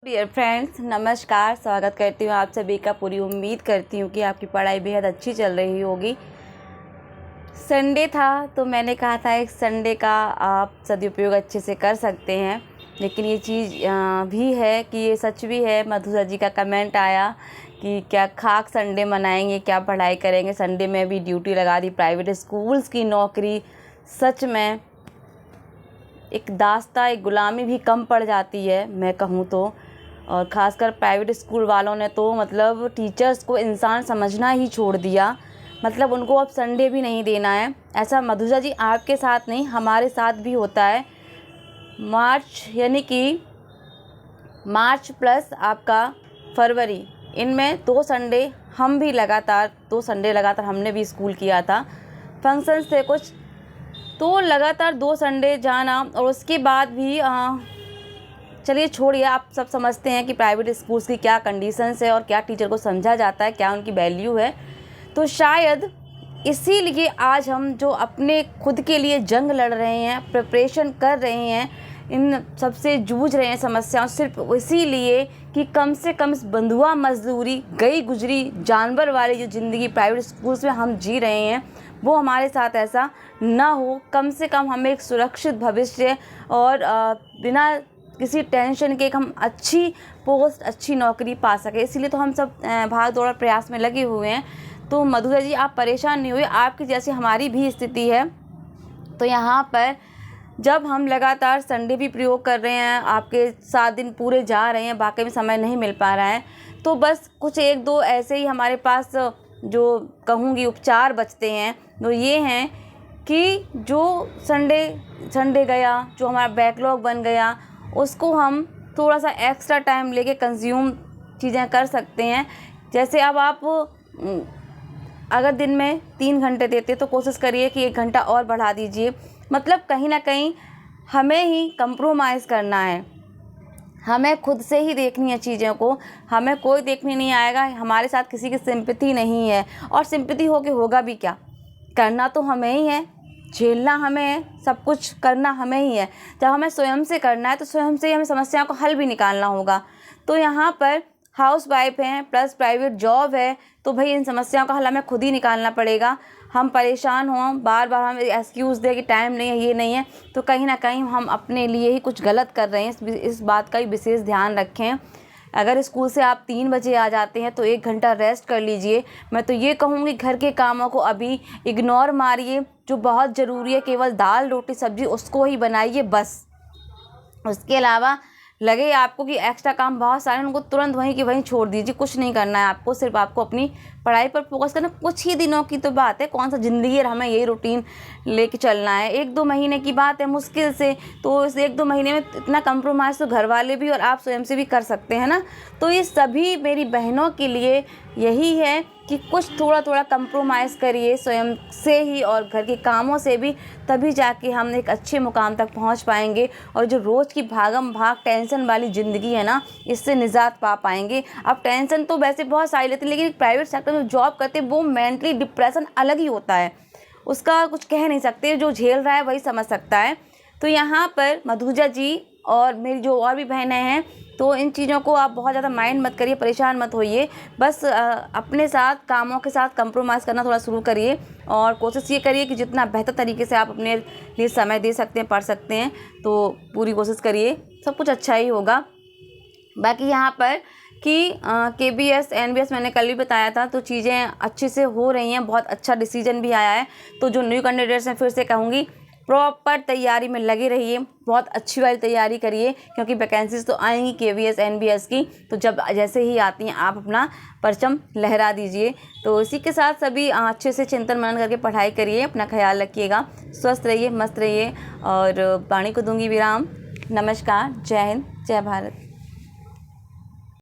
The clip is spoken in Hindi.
डियर फ्रेंड्स, नमस्कार। स्वागत करती हूँ आप सभी का। पूरी उम्मीद करती हूँ कि आपकी पढ़ाई बेहद अच्छी चल रही होगी। संडे था तो मैंने कहा था एक संडे का आप सदुपयोग अच्छे से कर सकते हैं। लेकिन ये चीज़ भी है कि ये सच भी है। मधुरा जी का कमेंट आया कि क्या खाक संडे मनाएंगे, क्या पढ़ाई करेंगे, संडे में भी ड्यूटी लगा दी। प्राइवेट स्कूल्स की नौकरी सच में एक दास्ता, एक गुलामी भी कम पड़ जाती है मैं कहूँ तो। और ख़ासकर प्राइवेट स्कूल वालों ने तो मतलब टीचर्स को इंसान समझना ही छोड़ दिया। मतलब उनको अब संडे भी नहीं देना है। ऐसा मधुजा जी आपके साथ नहीं, हमारे साथ भी होता है। मार्च यानी कि मार्च प्लस आपका फरवरी, इनमें 2 संडे हम भी लगातार 2 संडे लगातार हमने भी स्कूल किया था। फंक्शंस थे कुछ, तो लगातार 2 संडे जाना। और उसके बाद भी चलिए छोड़िए, आप सब समझते हैं कि प्राइवेट स्कूल्स की क्या कंडीशंस है और क्या टीचर को समझा जाता है, क्या उनकी वैल्यू है। तो शायद इसीलिए आज हम जो अपने खुद के लिए जंग लड़ रहे हैं, प्रिपरेशन कर रहे हैं, इन सबसे जूझ रहे हैं समस्याओं, सिर्फ इसीलिए कि कम से कम इस बंधुआ मजदूरी, गई गुजरी जानवर वाली जो ज़िंदगी प्राइवेट स्कूल्स में हम जी रहे हैं, वो हमारे साथ ऐसा ना हो। कम से कम हमें एक सुरक्षित भविष्य और बिना किसी टेंशन के एक हम अच्छी पोस्ट, अच्छी नौकरी पा सके। इसीलिए तो हम सब भाग दौड़ प्रयास में लगे हुए हैं। तो मधुरा जी आप परेशान नहीं हुए, आपकी जैसी हमारी भी स्थिति है। तो यहाँ पर जब हम लगातार संडे भी प्रयोग कर रहे हैं, आपके 7 दिन पूरे जा रहे हैं, बाकी में समय नहीं मिल पा रहा है, तो बस कुछ 1-2 ऐसे ही हमारे पास जो कहूँगी उपचार बचते हैं। तो ये हैं कि जो संडे गया, जो हमारा बैकलॉग बन गया, उसको हम थोड़ा सा एक्स्ट्रा टाइम लेके कंज्यूम चीज़ें कर सकते हैं। जैसे अब आप अगर दिन में 3 घंटे देते तो कोशिश करिए कि 1 घंटा और बढ़ा दीजिए। मतलब कहीं ना कहीं हमें ही कंप्रोमाइज़ करना है, हमें खुद से ही देखनी है चीज़ों को। हमें कोई देखने नहीं आएगा, हमारे साथ किसी की सिंपैथी नहीं है। और सिंपैथी हो के होगा भी क्या, करना तो हमें ही है, झेलना हमें है, सब कुछ करना हमें ही है। जब हमें स्वयं से करना है तो स्वयं से ही हमें समस्याओं का हल भी निकालना होगा। तो यहाँ पर हाउस वाइफ हैं प्लस प्राइवेट जॉब है, तो भाई इन समस्याओं का हल हमें खुद ही निकालना पड़ेगा। हम परेशान हों, बार बार हमें एक्सक्यूज़ दे कि टाइम नहीं है, ये नहीं है, तो कहीं ना कहीं हम अपने लिए ही कुछ गलत कर रहे हैं। इस बात का ही विशेष ध्यान रखें। अगर स्कूल से आप 3 बजे आ जाते हैं तो 1 घंटा रेस्ट कर लीजिए। मैं तो ये कहूँगी घर के कामों को अभी इग्नोर मारिए, जो बहुत ज़रूरी है केवल दाल रोटी सब्जी उसको ही बनाइए बस। उसके अलावा लगे आपको कि एक्स्ट्रा काम बहुत सारे, उनको तुरंत वहीं की वहीं छोड़ दीजिए। कुछ नहीं करना है आपको, सिर्फ आपको अपनी पढ़ाई पर फोकस करना। कुछ ही दिनों की तो बात है, कौन सा ज़िंदगी है, हमें यही रूटीन लेके चलना है। 1-2 महीने की बात है मुश्किल से, तो इस 1-2 महीने में इतना कंप्रोमाइज़ तो घर वाले भी और आप स्वयं से भी कर सकते हैं ना। तो ये सभी मेरी बहनों के लिए यही है कि कुछ थोड़ा कंप्रोमाइज़ करिए स्वयं से ही और घर के कामों से भी, तभी जाके हम एक अच्छे मुकाम तक पहुंच पाएंगे। और जो रोज़ की भागम भाग टेंशन वाली ज़िंदगी है ना, इससे निजात पा पाएंगे। अब टेंशन तो वैसे बहुत सारी लेते हैं, लेकिन प्राइवेट सेक्टर में जॉब करते वो मेंटली डिप्रेशन अलग ही होता है, उसका कुछ कह नहीं सकते। जो झेल रहा है वही समझ सकता है। तो यहाँ पर मधुजा जी और मेरी जो और भी बहनें हैं, तो इन चीज़ों को आप बहुत ज़्यादा माइंड मत करिए, परेशान मत होइए। बस अपने साथ कामों के साथ कंप्रोमाइज़ करना थोड़ा शुरू करिए और कोशिश ये करिए कि जितना बेहतर तरीके से आप अपने लिए समय दे सकते हैं, पढ़ सकते हैं, तो पूरी कोशिश करिए, सब कुछ अच्छा ही होगा। बाकी यहाँ पर कि KBS NBS मैंने कल भी बताया था, तो चीज़ें अच्छे से हो रही हैं, बहुत अच्छा डिसीजन भी आया है। तो जो न्यू कैंडिडेट्स हैं, फिर से कहूँगी प्रॉपर तैयारी में लगे रहिए, बहुत अच्छी वाली तैयारी करिए, क्योंकि वैकेंसीज तो आएंगी KBS NBS की। तो जब जैसे ही आती हैं आप अपना परचम लहरा दीजिए। तो इसी के साथ सभी अच्छे से चिंतन मनन करके पढ़ाई करिए, अपना ख्याल रखिएगा, स्वस्थ रहिए, मस्त रहिए। और वाणी को दूंगी विराम। नमस्कार, जय हिंद, जय भारत।